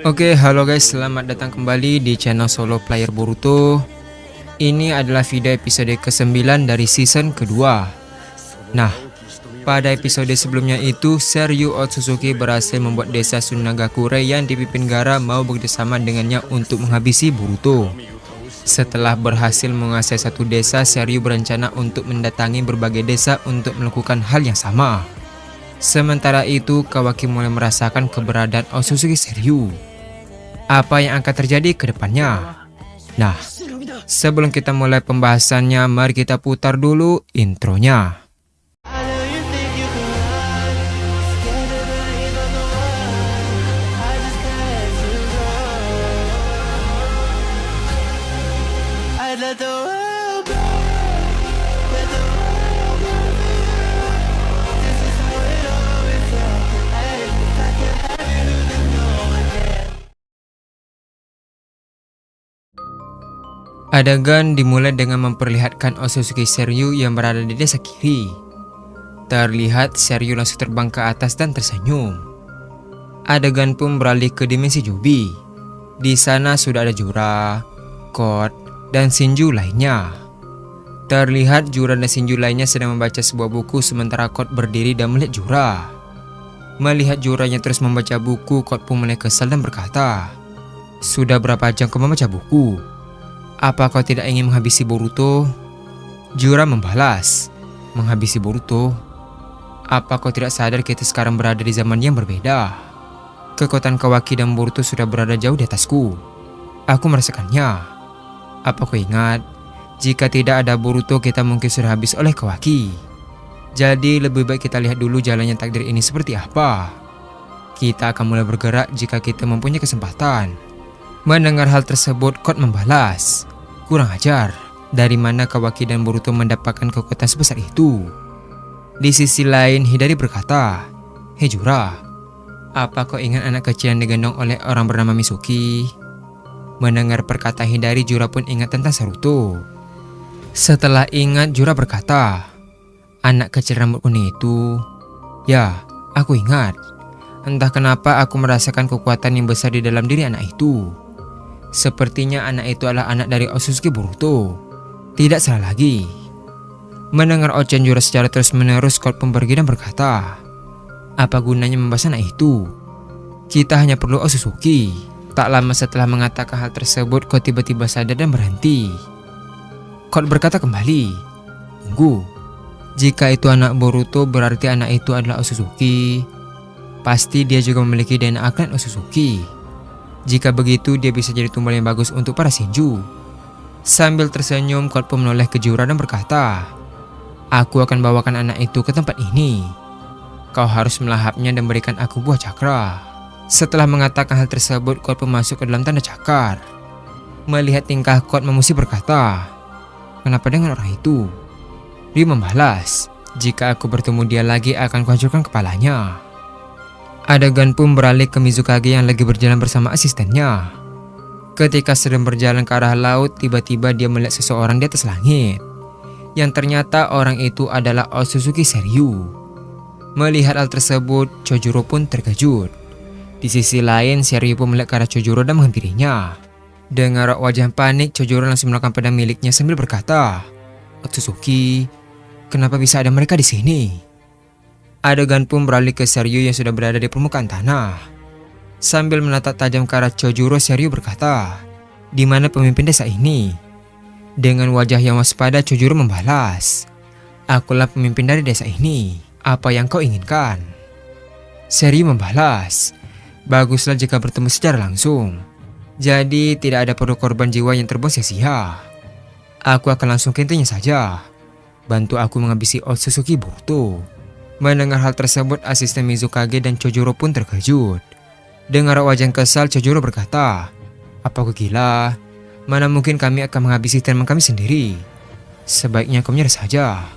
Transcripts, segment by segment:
Oke, halo guys, selamat datang kembali di channel Solo Player Boruto. Ini adalah video episode ke-9 dari season kedua. Nah, pada episode sebelumnya itu, Seryu Otsutsuki berhasil membuat desa Sunagakure yang dipimpin Gaara mau bekerjasama dengannya untuk menghabisi Boruto. Setelah berhasil menguasai satu desa, Seryu berencana untuk mendatangi berbagai desa untuk melakukan hal yang sama. Sementara itu, Kawaki mulai merasakan keberadaan Otsutsuki Seryu. Apa yang akan terjadi ke depannya? Nah, sebelum kita mulai pembahasannya, mari kita putar dulu intronya. Adegan dimulai dengan memperlihatkan Otsutsuki Seryu yang berada di desa kiri. Terlihat Seryu langsung terbang ke atas dan tersenyum. Adegan pun beralih ke dimensi Jubi. Di sana sudah ada Jura, Code, dan Shinju lainnya. Terlihat Jura dan Shinju lainnya sedang membaca sebuah buku sementara Code berdiri dan melihat Jura. Melihat Jura yang terus membaca buku, Code pun mulai kesal dan berkata, "Sudah berapa jam kau membaca buku? Apa kau tidak ingin menghabisi Boruto?" Jura membalas, "Menghabisi Boruto? Apa kau tidak sadar kita sekarang berada di zaman yang berbeda? Kekuatan Kawaki dan Boruto sudah berada jauh di atasku. Aku merasakannya. Apa kau ingat? Jika tidak ada Boruto, kita mungkin sudah habis oleh Kawaki. Jadi lebih baik kita lihat dulu jalannya takdir ini seperti apa. Kita akan mulai bergerak jika kita mempunyai kesempatan." Mendengar hal tersebut, Code membalas, "Kurang ajar, dari mana Kawaki dan Boruto mendapatkan kekuatan sebesar itu?" Di sisi lain, Hidari berkata, "Hei Jura, apa kau ingat anak kecil yang digendong oleh orang bernama Mizuki?" Mendengar perkataan Hidari, Jura pun ingat tentang Saruto. Setelah ingat, Jura berkata, "Anak kecil rambut kuning itu? Ya, aku ingat. Entah kenapa aku merasakan kekuatan yang besar di dalam diri anak itu. Sepertinya anak itu adalah anak dari Otsutsuki Boruto. Tidak salah lagi." Mendengar ocehan Jura secara terus-menerus, Code pun pergi dan berkata, "Apa gunanya membahas anak itu? Kita hanya perlu Otsutsuki." Tak lama setelah mengatakan hal tersebut, Code tiba-tiba sadar dan berhenti. Code berkata kembali, "Tunggu, jika itu anak Boruto berarti anak itu adalah Otsutsuki. Pasti dia juga memiliki DNA klan Otsutsuki. Jika begitu, dia bisa jadi tumbal yang bagus untuk para Shinju." Sambil tersenyum, Code pun menoleh ke Jura dan berkata, "Aku akan bawakan anak itu ke tempat ini. Kau harus melahapnya dan berikan aku buah cakra." Setelah mengatakan hal tersebut, Code pun masuk ke dalam tanda cakar. Melihat tingkah Code, Memusi berkata, "Kenapa dengan orang itu?" Dia membalas, "Jika aku bertemu dia lagi, akan kuhancurkan kepalanya." Adegan pun beralih ke Mizukage yang lagi berjalan bersama asistennya. Ketika sedang berjalan ke arah laut, tiba-tiba dia melihat seseorang di atas langit. Yang ternyata orang itu adalah Otsutsuki Seryu. Melihat hal tersebut, Chojuro pun terkejut. Di sisi lain, Seryu pun melihat ke arah Chojuro dan menghampirinya. Dengan wajah panik, Chojuro langsung melakukan pedang miliknya sambil berkata, "Otsutsuki, kenapa bisa ada mereka di sini?" Adegan pun beralih ke Seryu yang sudah berada di permukaan tanah. Sambil menatap tajam ke arah Chojuro, Seryu berkata, "Di mana pemimpin desa ini?" Dengan wajah yang waspada, Chojuro membalas, "Akulah pemimpin dari desa ini. Apa yang kau inginkan?" Seryu membalas, "Baguslah jika bertemu secara langsung. Jadi tidak ada perlu korban jiwa yang terbuang sia-sia. Aku akan langsung ke intinya saja. Bantu aku menghabisi Otsutsuki Boruto." Mendengar hal tersebut, asisten Mizukage dan Chojuro pun terkejut. Dengan wajah kesal, Chojuro berkata, "Apa aku gila? Mana mungkin kami akan menghabisi teman kami sendiri. Sebaiknya kau menyerah saja."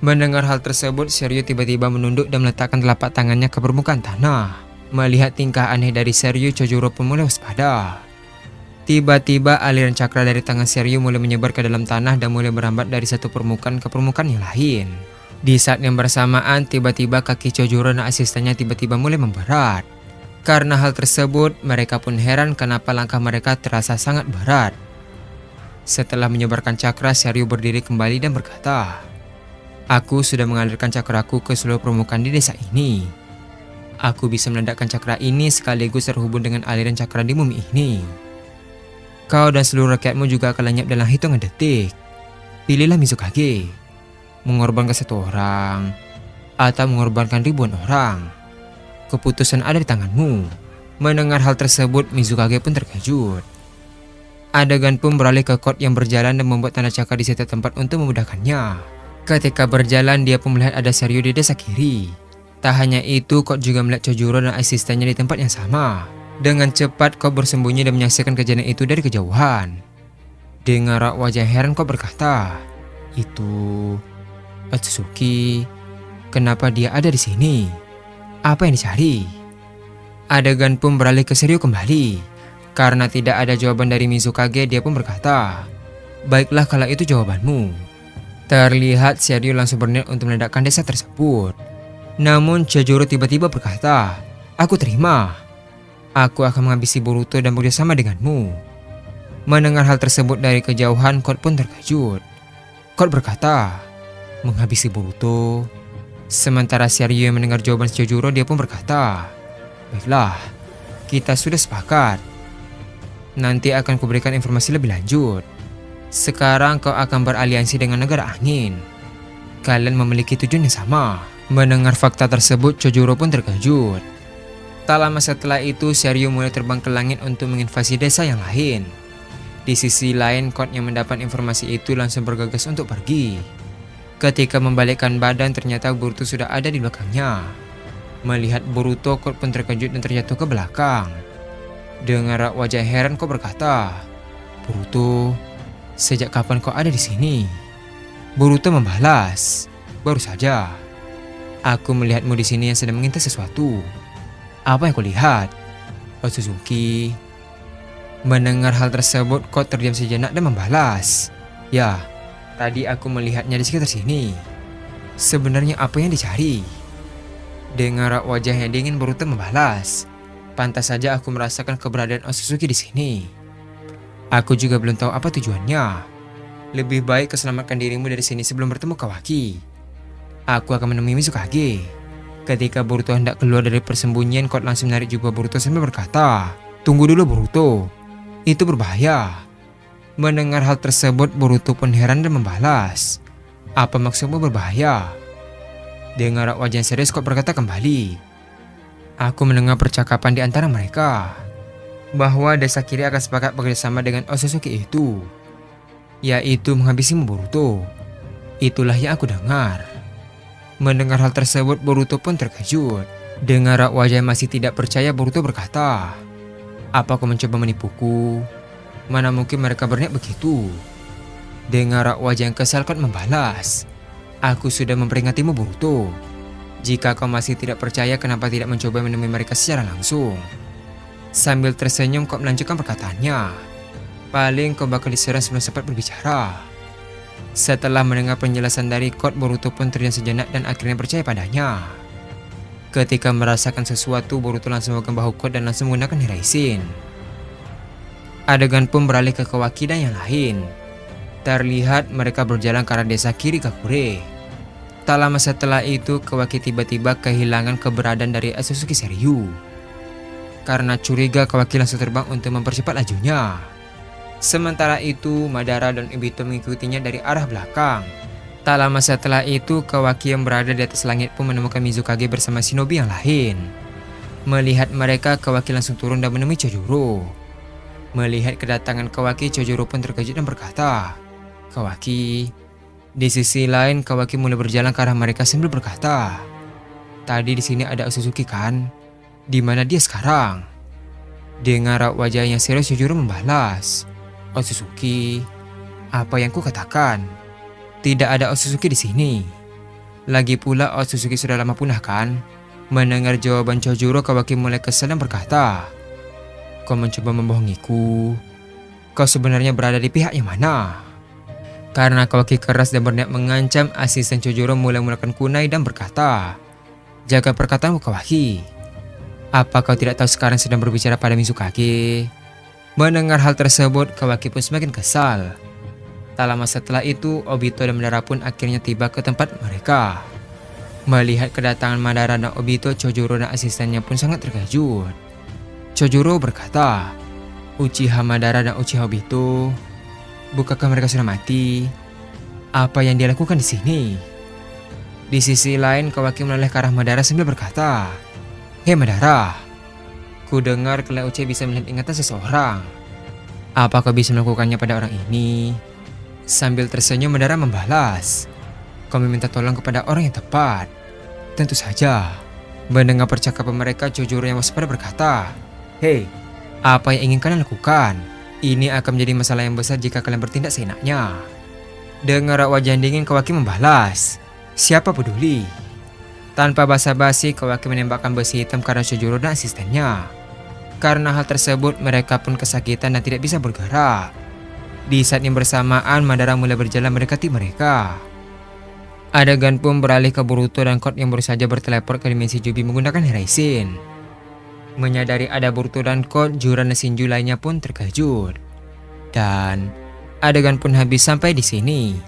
Mendengar hal tersebut, Seryu tiba-tiba menunduk dan meletakkan telapak tangannya ke permukaan tanah. Melihat tingkah aneh dari Seryu, Chojuro pun mulai waspada. Tiba-tiba aliran cakra dari tangan Seryu mulai menyebar ke dalam tanah dan mulai merambat dari satu permukaan ke permukaan yang lain. Di saat yang bersamaan, tiba-tiba kaki Chojuro dan asistennya tiba-tiba mulai memberat. Karena hal tersebut, mereka pun heran kenapa langkah mereka terasa sangat berat. Setelah menyebarkan cakra, Seryu berdiri kembali dan berkata, "Aku sudah mengalirkan cakraku ke seluruh permukaan di desa ini. Aku bisa meledakkan cakra ini sekaligus terhubung dengan aliran cakra di bumi ini. Kau dan seluruh rakyatmu juga akan lenyap dalam hitungan detik. Pilihlah Mizukage, mengorbankan satu orang atau mengorbankan ribuan orang. Keputusan ada di tanganmu." Mendengar hal tersebut, Mizukage pun terkejut. Adegan pun beralih ke Kot yang berjalan dan membuat tanda cakra di setiap tempat untuk memudahkannya. Ketika berjalan, dia pun melihat ada Seryu di desa kiri. Tak hanya itu, Kot juga melihat Chojuro dan asistennya di tempat yang sama. Dengan cepat, Kot bersembunyi dan menyaksikan kejadian itu dari kejauhan. Dengan raut wajah heran, Kot berkata, "Itu Otsutsuki. Kenapa dia ada di sini? Apa yang dicari?" Adegan pun beralih ke Seryu kembali. Karena tidak ada jawaban dari Mizukage, dia pun berkata, "Baiklah kalau itu jawabanmu." Terlihat Seryu langsung berniat untuk meledakkan desa tersebut. Namun Chojuro tiba-tiba berkata, "Aku terima. Aku akan menghabisi Boruto dan bekerjasama denganmu." Mendengar hal tersebut dari kejauhan, Kot pun terkejut. Kot berkata, "Menghabisi Boruto?" Sementara Seryu yang mendengar jawaban Chojuro, dia pun berkata, "Baiklah, kita sudah sepakat. Nanti akan kuberikan informasi lebih lanjut. Sekarang kau akan beraliansi dengan negara angin. Kalian memiliki tujuan yang sama." Mendengar fakta tersebut, Chojuro pun terkejut. Tak lama setelah itu, Seryu mulai terbang ke langit untuk menginvasi desa yang lain. Di sisi lain, Kot yang mendapat informasi itu langsung bergegas untuk pergi. Ketika membalikkan badan, ternyata Boruto sudah ada di belakangnya. Melihat Boruto, Kot pun terkejut dan terjatuh ke belakang. Dengan wajah heran, Kot berkata, "Boruto, sejak kapan kau ada di sini?" Boruto membalas, "Baru saja. Aku melihatmu di sini yang sedang mengintai sesuatu." "Apa yang kau lihat?" "Otsutsuki." Mendengar hal tersebut, Kot terdiam sejenak dan membalas, "Ya, tadi aku melihatnya di sekitar sini. Sebenarnya apa yang dicari?" Dengan wajah yang dingin, Boruto membalas, "Pantas saja aku merasakan keberadaan Otsutsuki di sini. Aku juga belum tahu apa tujuannya. Lebih baik kau selamatkan dirimu dari sini sebelum bertemu Kawaki. Aku akan menemui Mizukage." Ketika Boruto hendak keluar dari persembunyian, Kot langsung menarik jubah Boruto sambil berkata, "Tunggu dulu Boruto, itu berbahaya." Mendengar hal tersebut, Boruto pun heran dan membalas, "Apa maksudmu berbahaya?" Dengan wajah yang serius, Kot berkata kembali, "Aku mendengar percakapan di antara mereka bahwa desa kiri akan sepakat bekerjasama dengan Otsutsuki itu, yaitu menghabisimu Boruto. Itulah yang aku dengar." Mendengar hal tersebut, Boruto pun terkejut. Dengan wajah yang masih tidak percaya, Boruto berkata, "Apa kau mencoba menipuku? Mana mungkin mereka berniat begitu?" Dengan wajah yang kesal, Kot membalas, "Aku sudah memperingatmu Boruto. Jika kau masih tidak percaya, kenapa tidak mencoba menemui mereka secara langsung?" Sambil tersenyum, Kot melanjutkan perkataannya, "Paling kau bakal diserang sebelum sempat berbicara." Setelah mendengar penjelasan dari Kot, Boruto pun terdiam sejenak dan akhirnya percaya padanya. Ketika merasakan sesuatu, Boruto langsung memegang bahu Kot dan langsung menggunakan Hiraisin. Adegan pun beralih ke Kawaki dan yang lain. Terlihat mereka berjalan ke arah desa Kirikakure. Tak lama setelah itu, Kawaki tiba-tiba kehilangan keberadaan dari Otsutsuki Seryu. Karena curiga, Kawaki langsung terbang untuk mempercepat lajunya. Sementara itu, Madara dan Obito mengikutinya dari arah belakang. Tak lama setelah itu, Kawaki yang berada di atas langit pun menemukan Mizukage bersama shinobi yang lain. Melihat mereka, Kawaki langsung turun dan menemui Chojuro. Melihat kedatangan Kawaki, Chojuro pun terkejut dan berkata, "Kawaki." Di sisi lain, Kawaki mulai berjalan ke arah mereka sambil berkata, "Tadi di sini ada Otsutsuki kan? Di mana dia sekarang?" Dengan wajah yang serius, Chojuro membalas, "Otsutsuki, apa yang ku katakan? Tidak ada Otsutsuki di sini. Lagi pula Otsutsuki sudah lama punah kan?" Mendengar jawaban Chojuro, Kawaki mulai kesal dan berkata, "Kau mencoba membohongiku. Kau sebenarnya berada di pihak yang mana?" Karena Kawaki keras dan berniat mengancam, asisten Chojuro mulai menggunakan kunai dan berkata, "Jaga perkataanmu Kawaki. Apa kau tidak tahu sekarang sedang berbicara pada Mizukage? Mendengar hal tersebut, Kawaki pun semakin kesal. Tak lama setelah itu, Obito dan Madara pun akhirnya tiba ke tempat mereka. Melihat kedatangan Madara dan Obito, Chojuro dan asistennya pun sangat terkejut. Chojuro berkata, "Uchiha Madara dan Uchiha Obito, bukankah mereka sudah mati? Apa yang dia lakukan di sini?" Di sisi lain, Kawaki menoleh ke arah Madara sambil berkata, "Hei Madara, ku dengar kalian Uchiha bisa melihat ingatan seseorang. Apa kau bisa melakukannya pada orang ini?" Sambil tersenyum, Madara membalas, "Kau meminta tolong kepada orang yang tepat." Tentu saja. Mendengar percakapan mereka, Chojuro yang waspada berkata, "Hei, apa yang ingin kalian lakukan? Ini akan menjadi masalah yang besar jika kalian bertindak seenaknya." Dengar wajah dingin, Kawaki membalas, "Siapa peduli?" Tanpa basa-basi, Kawaki menembakkan besi hitam ke arah Chojuro dan asistennya. Karena hal tersebut, mereka pun kesakitan dan tidak bisa bergerak. Di saat yang bersamaan, Madara mulai berjalan mendekati mereka. Adegan pun beralih ke Boruto dan Code yang baru saja berteleport ke dimensi Jubi menggunakan Hiraishin. Menyadari ada Boruto dan Code, Jura dan Shinju lainnya pun terkejut. Dan adegan pun habis sampai di sini.